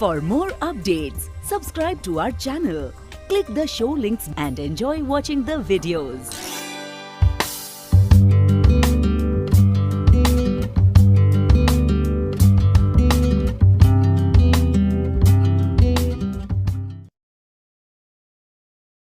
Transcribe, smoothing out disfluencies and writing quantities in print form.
For more updates, subscribe to our channel, click the show links and enjoy watching the videos.